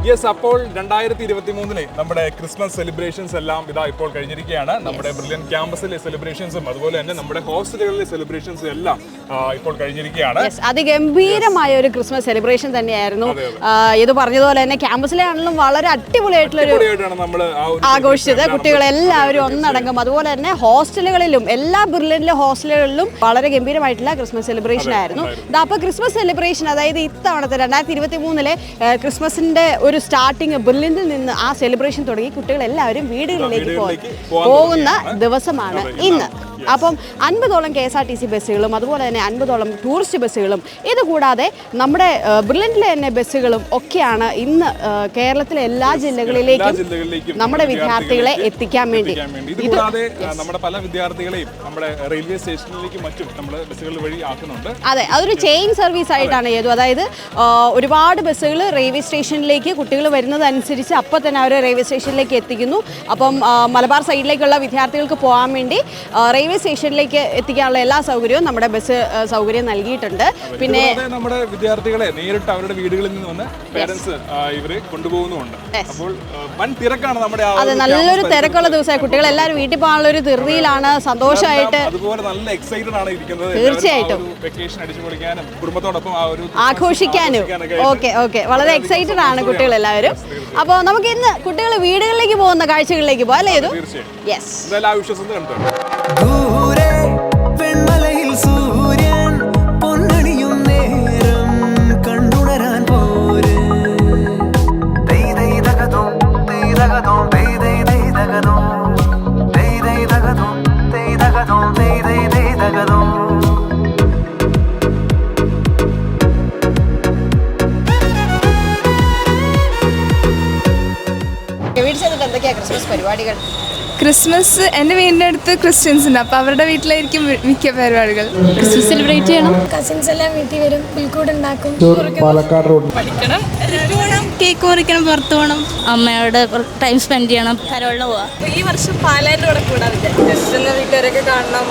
Yes, അപ്പോൾ 2023 നമ്മുടെ Christmas celebrations എല്ലാം ഇതാ ഇപ്പോൾ കഴിഞ്ഞിരിക്കുകയാണ്. നമ്മുടെ ബ്രില്യൻ ക്യാമ്പസിലെ സെലിബ്രേഷൻസും അതുപോലെ തന്നെ നമ്മുടെ ഹോസ്റ്റലുകളിലെ സെലിബ്രേഷൻസും എല്ലാം ഇപ്പോൾ കഴിഞ്ഞിരിക്കുകയാണ്. അതിഗംഭീരമായ ഒരു ക്രിസ്മസ് സെലിബ്രേഷൻ തന്നെയായിരുന്നു. ഇത് പറഞ്ഞതുപോലെ തന്നെ ക്യാമ്പസിലെ ആണെങ്കിലും വളരെ അടിപൊളിയായിട്ടുള്ള നമ്മൾ ആഘോഷിച്ചത്. കുട്ടികളെല്ലാവരും ഒന്നടങ്കം. അതുപോലെ തന്നെ ഹോസ്റ്റലുകളിലും എല്ലാ ബ്രില്യനിലെ ഹോസ്റ്റലുകളിലും വളരെ ഗംഭീരമായിട്ടുള്ള ക്രിസ്മസ് സെലിബ്രേഷൻ ആയിരുന്നു. അപ്പോൾ ക്രിസ്മസ് സെലിബ്രേഷൻ, അതായത് ഇത്തവണത്തെ 2023 ക്രിസ്മസിന്റെ ഒരു സ്റ്റാർട്ടിങ് ബ്രില്യനിൽ നിന്ന് ആ സെലിബ്രേഷൻ തുടങ്ങി കുട്ടികളെല്ലാവരും വീടുകളിലേക്ക് പോകുന്ന ദിവസമാണ് ഇന്ന്. അപ്പം 50ഓളം KSRTC ബസ്സുകളും അതുപോലെ തന്നെ 50ഓളം ടൂറിസ്റ്റ് ബസ്സുകളും ഇതുകൂടാതെ നമ്മുടെ ബ്രില്യനിലെ തന്നെ ബസ്സുകളും ഒക്കെയാണ് ഇന്ന് കേരളത്തിലെ എല്ലാ ജില്ലകളിലേക്കും നമ്മുടെ വിദ്യാർത്ഥികളെ എത്തിക്കാൻ വേണ്ടി. ഇതുകൂടാതെ നമ്മുടെ പല വിദ്യാർത്ഥികളെയും നമ്മുടെ റെയിൽവേ സ്റ്റേഷനിലേക്കും മറ്റും നമ്മൾ ബസ്സുകൾ വഴി ആക്കുന്നുണ്ട്. അതെ, അതൊരു ചെയിൻ സർവീസ് ആയിട്ടാണ് ചെയ്തു. അതായത് ഒരുപാട് ബസ്സുകൾ റെയിൽവേ സ്റ്റേഷനിലേക്ക് കുട്ടികൾ വരുന്നതനുസരിച്ച് അപ്പോൾ തന്നെ അവർ റെയിൽവേ സ്റ്റേഷനിലേക്ക് എത്തിക്കുന്നു. അപ്പം മലബാർ സൈഡിലേക്കുള്ള വിദ്യാർത്ഥികൾക്ക് പോകാൻ വേണ്ടി റെയിൽവേ സ്റ്റേഷനിലേക്ക് എത്തിക്കാനുള്ള എല്ലാ സൗകര്യവും നമ്മുടെ ബസ് സൗകര്യം നൽകിയിട്ടുണ്ട്. പിന്നെ നമ്മുടെ വിദ്യാർത്ഥികളെ നേരിട്ട് അവരുടെ വീടുകളിൽ നിന്ന് വന്ന് പേരൻസ് ഇവരെ കൊണ്ടുപോകുന്നുണ്ട്. അപ്പോൾ വൻ തിരക്കാണ് നമ്മുടെ. അതെ, നല്ലൊരു തിരക്കുള്ള ദിവസമായി. കുട്ടികളെല്ലാവരും വീട്ടിൽ പോകാനുള്ള ഒരു ധൃതിയിലാണ്, സന്തോഷമായിട്ട് അതുപോലെ നല്ല എക്സൈറ്റഡ് ആണ് ഇരിക്കുന്നത്. തീർച്ചയായിട്ടും വെക്കേഷൻ അടിച്ചു പൊളിക്കാനും കുടുംബത്തോടൊപ്പം ആഘോഷിക്കാനും ഓക്കെ വളരെ എക്സൈറ്റഡ് ആണ് കുട്ടികളെല്ലാവരും. അപ്പോൾ നമുക്ക് ഇന്ന് കുട്ടികൾ വീടുകളിലേക്ക് പോകുന്ന കാഴ്ചകളിലേക്ക് പോകാം അല്ലേ? യെസ്, ക്രിസ്മസ് പരിപാടികൾ. ക്രിസ്മസ് എൻ്റെ വീടിൻ്റെ അടുത്ത് ക്രിസ്ത്യൻസ് ഉണ്ട്, അപ്പോൾ അവരുടെ വീട്ടിലായിരിക്കും മിക്ക പരിപാടികൾ. ക്രിസ്മസ് സെലിബ്രേറ്റ് ചെയ്യണം. കസിൻസ് എല്ലാം വീട്ടിൽ വരും, പുൽക്കൂട് ഉണ്ടാക്കും. പഠിക്കണം, കേക്ക് മുറിക്കണം, പുറത്തു പോകണം, അമ്മയോട് ടൈം സ്പെൻഡ് ചെയ്യണം, കരോളിന് പോവാം. ഈ വർഷം പാലാൻ്റെ കൂടെ കൂടാതെ വീട്ടുകാരൊക്കെ കാണണം,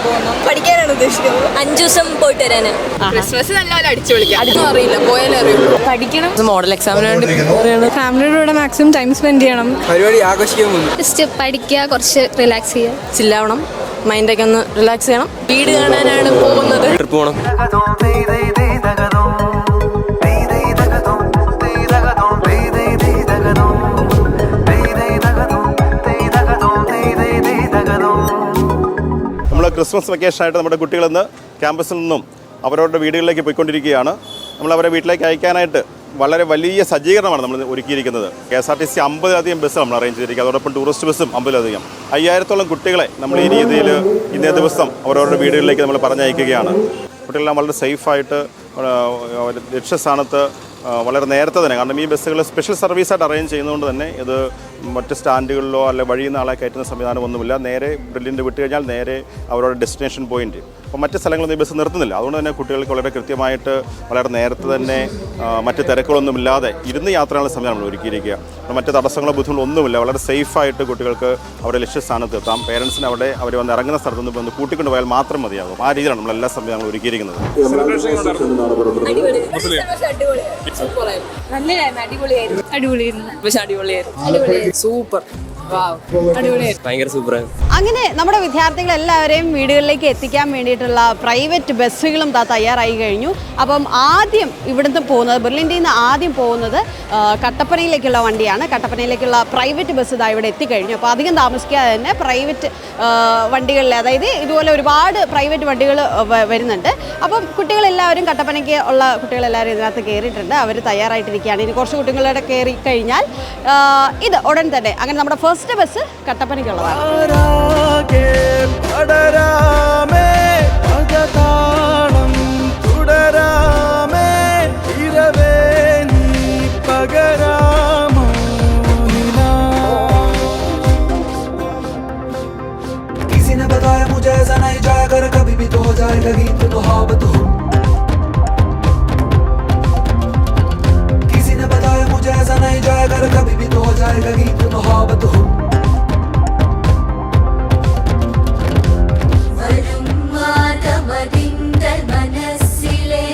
പോകണം, പഠിക്കാനാണ് ഉദ്ദേശിക്കുന്നത്. 5 ദിവസം പോയിട്ട് വരാന്. ക്രിസ്മസ് നല്ലപോലെ അടിച്ചു വിളിക്കാം. അതൊന്നും അറിയില്ല, പോയാലും അറിയുള്ളൂ. പഠിക്കണം, മോഡൽ എക്സാമിന് വേണ്ടി ഫാമിലിയുടെ കൂടെ മാക്സിമം ടൈം സ്പെൻഡ് ചെയ്യണം. പരിപാടി ആഘോഷിക്കാൻ ജസ്റ്റ് പഠിക്കുക, കുറച്ച് റിലാക്സ് ചെയ്യുക, ചില്ലാവണം, മൈൻഡൊക്കെ ഒന്ന് റിലാക്സ് ചെയ്യണം. വീട് കാണാനാണ് പോകുന്നത്. ട്രിപ്പ് പോകണം. നമ്മൾ ക്രിസ്മസ് വെക്കേഷനായിട്ട് നമ്മുടെ കുട്ടികളിന്ന് ക്യാമ്പസിൽ നിന്നും അവരവരുടെ വീടുകളിലേക്ക് പോയിക്കൊണ്ടിരിക്കുകയാണ്. നമ്മൾ അവരെ വീട്ടിലേക്ക് അയക്കാനായിട്ട് വളരെ വലിയ സജ്ജീകരണമാണ് നമ്മൾ ഒരുക്കിയിരിക്കുന്നത്. KSRTC 50ലധികം ബസ് നമ്മൾ അറേഞ്ച് ചെയ്തിരിക്കുക. അതോടൊപ്പം ടൂറിസ്റ്റ് ബസ്സും 50ലധികം. 5000ഓളം കുട്ടികളെ നമ്മൾ ഈ രീതിയിൽ ഇന്നേ ദിവസം അവരവരുടെ വീടുകളിലേക്ക് നമ്മൾ പറഞ്ഞയക്കുകയാണ്. കുട്ടികളെല്ലാം വളരെ സേഫായിട്ട് ലക്ഷ്യസ്ഥാനത്ത് വളരെ നേരത്തെ തന്നെ, കാരണം ഈ ബസ്സുകൾ സ്പെഷ്യൽ സർവീസായിട്ട് അറേഞ്ച് ചെയ്യുന്നതുകൊണ്ട് തന്നെ ഇത് മറ്റ് സ്റ്റാൻഡുകളിലോ അല്ലെ വഴിയിൽ നിന്ന് ആളെ കയറ്റുന്ന സംവിധാനമൊന്നുമില്ല. നേരെ ബ്രില്യൻ്റ് വിട്ട് കഴിഞ്ഞാൽ നേരെ അവരുടെ ഡെസ്റ്റിനേഷൻ പോയിന്റ്. അപ്പോൾ മറ്റ് സ്ഥലങ്ങളൊന്നും ഈ ബസ് നിർത്തുന്നില്ല. അതുകൊണ്ട് തന്നെ കുട്ടികൾക്ക് വളരെ കൃത്യമായിട്ട് വളരെ നേരത്തെ തന്നെ മറ്റ് തിരക്കുകളൊന്നുമില്ലാതെ ഇരുന്ന് യാത്രയുള്ള സമയം നമ്മൾ ഒരുക്കിയിരിക്കുക. മറ്റ് തടസ്സങ്ങളോ ബുദ്ധിമുട്ടോ ഒന്നുമില്ല. വളരെ സേഫായിട്ട് കുട്ടികൾക്ക് അവരുടെ ലക്ഷ്യസ്ഥാനത്ത് എത്താം. പേരൻസിന് അവർ വന്ന് ഇറങ്ങുന്ന സ്ഥലത്തുനിന്ന് വന്ന് കൂട്ടിക്കൊണ്ട് പോയാൽ മാത്രം മതിയാകും. ആ രീതിയിലാണ് നമ്മളെല്ലാ സംവിധാനങ്ങളും ഒരുക്കിയിരിക്കുന്നത്. സൂപ്പർ, ഭയങ്കര സൂപ്പറാണ്. അങ്ങനെ നമ്മുടെ വിദ്യാർത്ഥികളെല്ലാവരെയും വീടുകളിലേക്ക് എത്തിക്കാൻ വേണ്ടിയിട്ടുള്ള പ്രൈവറ്റ് ബസ്സുകളും തയ്യാറായി കഴിഞ്ഞു. അപ്പം ആദ്യം ഇവിടുന്ന് പോകുന്നത്, ബ്രില്യനിൽ നിന്ന് ആദ്യം പോകുന്നത് കട്ടപ്പനയിലേക്കുള്ള വണ്ടിയാണ്. കട്ടപ്പനയിലേക്കുള്ള പ്രൈവറ്റ് ബസ് ഇതാ ഇവിടെ എത്തിക്കഴിഞ്ഞു. അപ്പോൾ അധികം താമസിക്കാതെ തന്നെ പ്രൈവറ്റ് വണ്ടികളിൽ, അതായത് ഇതുപോലെ ഒരുപാട് പ്രൈവറ്റ് വണ്ടികൾ വരുന്നുണ്ട്. അപ്പം കുട്ടികളെല്ലാവരും കട്ടപ്പനയ്ക്ക് ഉള്ള കുട്ടികളെല്ലാവരും ഇതിനകത്ത് കയറിയിട്ടുണ്ട്. അവർ തയ്യാറായിട്ടിരിക്കുകയാണ്. ഇനി കുറച്ച് കുട്ടികളുടെ കയറി കഴിഞ്ഞാൽ ഇത് ഉടൻ തന്നെ അങ്ങനെ നമ്മുടെ ഫസ്റ്റ് ബസ് കട്ടപ്പനയ്ക്കുള്ളതാണ്. किसी ने बताया मुझे ऐसा नहीं जाया कर, कभी भी तो हो जाएगा गीत तो हाबत हो. किसी ने बताया मुझे ऐसा नहीं जाया कर, कभी भी तो हो जाएगा गीत तो हाबत हो. മനസ്സിലെ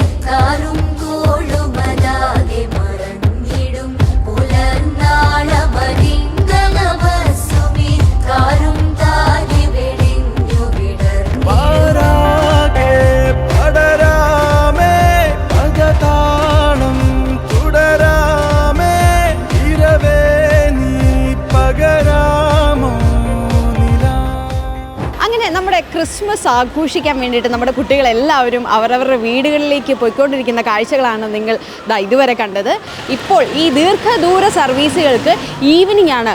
ക്രിസ്മസ് ആഘോഷിക്കാൻ വേണ്ടിയിട്ട് നമ്മുടെ കുട്ടികളെല്ലാവരും അവരവരുടെ വീടുകളിലേക്ക് പോയിക്കൊണ്ടിരിക്കുന്ന കാഴ്ചകളാണ് നിങ്ങൾ ഇതുവരെ കണ്ടത്. ഇപ്പോൾ ഈ ദീർഘദൂര സർവീസുകൾക്ക് ഈവനിങ് ആണ്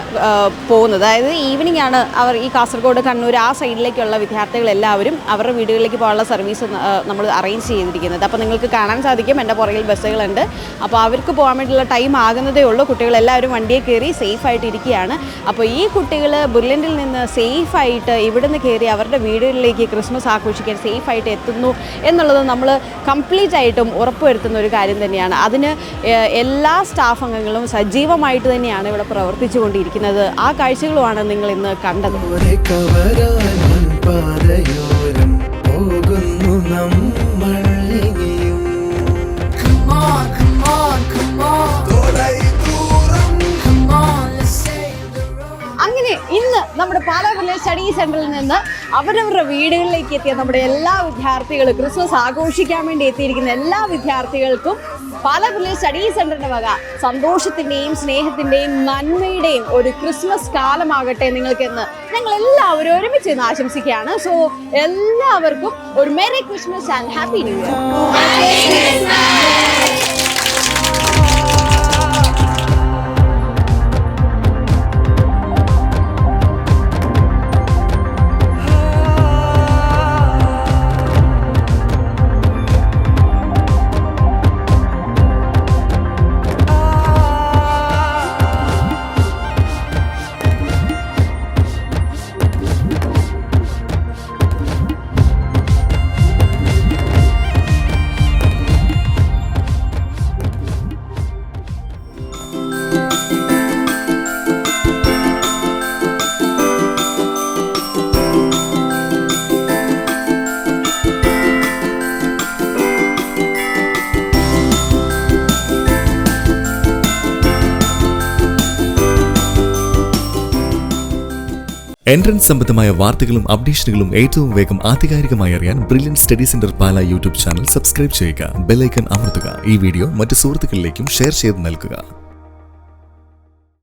പോകുന്നത്. അതായത് ഈവനിങ് ആണ് അവർ ഈ കാസർഗോഡ്, കണ്ണൂർ ആ സൈഡിലേക്കുള്ള വിദ്യാർത്ഥികളെല്ലാവരും അവരുടെ വീടുകളിലേക്ക് പോകാനുള്ള സർവീസ് നമ്മൾ അറേഞ്ച് ചെയ്തിരിക്കുന്നത്. അപ്പോൾ നിങ്ങൾക്ക് കാണാൻ സാധിക്കും എൻ്റെ പുറകിൽ ബസ്സുകളുണ്ട്. അപ്പോൾ അവർക്ക് പോകാൻ വേണ്ടിയുള്ള ടൈം ആകുന്നതേ ഉള്ളൂ. കുട്ടികളെല്ലാവരും വണ്ടിയെ കയറി സേഫായിട്ട് ഇരിക്കുകയാണ്. അപ്പോൾ ഈ കുട്ടികൾ ബുർലൻഡിൽ നിന്ന് സേഫായിട്ട് ഇവിടുന്ന് കയറി അവരുടെ വീടുകളിലേക്ക് ക്രിസ്മസ് ആഘോഷിക്കാൻ സേഫായിട്ട് എത്തുന്നു എന്നുള്ളത് നമ്മൾ കംപ്ലീറ്റ് ആയിട്ടും ഉറപ്പുവരുത്തുന്ന ഒരു കാര്യം തന്നെയാണ്. അതിന് എല്ലാ സ്റ്റാഫ് അംഗങ്ങളും സജീവമായിട്ട് തന്നെയാണ് ഇവിടെ പ്രവർത്തിച്ചു കൊണ്ടിരിക്കുന്നത്. ആ കാഴ്ചകളുമാണ് നിങ്ങൾ ഇന്ന് കണ്ടത്. അങ്ങനെ ഇന്ന് നമ്മുടെ പാലാ വില്ലേജ് സ്റ്റഡി സെന്ററിൽ നിന്ന് അവരവരുടെ വീടുകളിലേക്ക് എത്തിയ നമ്മുടെ എല്ലാ വിദ്യാർത്ഥികളും ക്രിസ്മസ് ആഘോഷിക്കാൻ വേണ്ടി എത്തിയിരിക്കുന്ന എല്ലാ വിദ്യാർത്ഥികൾക്കും പാലാ വില്ലേജ് സ്റ്റഡി സെന്ററിന്റെ വക സന്തോഷത്തിന്റെയും സ്നേഹത്തിന്റെയും നന്മയുടെയും ഒരു ക്രിസ്മസ് കാലമാകട്ടെ നിങ്ങൾക്കെന്ന് ഞങ്ങൾ എല്ലാവരും ഒരുമിച്ച് ഇന്ന് ആശംസിക്കുകയാണ്. സോ എല്ലാവർക്കും ഒരു merry Christmas and happy new year. Entrance സംബന്ധമായ വാർത്തകളും അപ്ഡേഷനുകളും ഏറ്റവും വേഗം ആധികാരികമായി അറിയാൻ ബ്രില്യൻ സ്റ്റഡി സെന്റർ പാല യൂട്യൂബ് ചാനൽ സബ്സ്ക്രൈബ് ചെയ്യുക. ബെൽ ഐക്കൺ അമർത്തുക. ഈ വീഡിയോ മറ്റു സുഹൃത്തുക്കളിലേക്കും ഷെയർ ചെയ്ത് നൽകുക.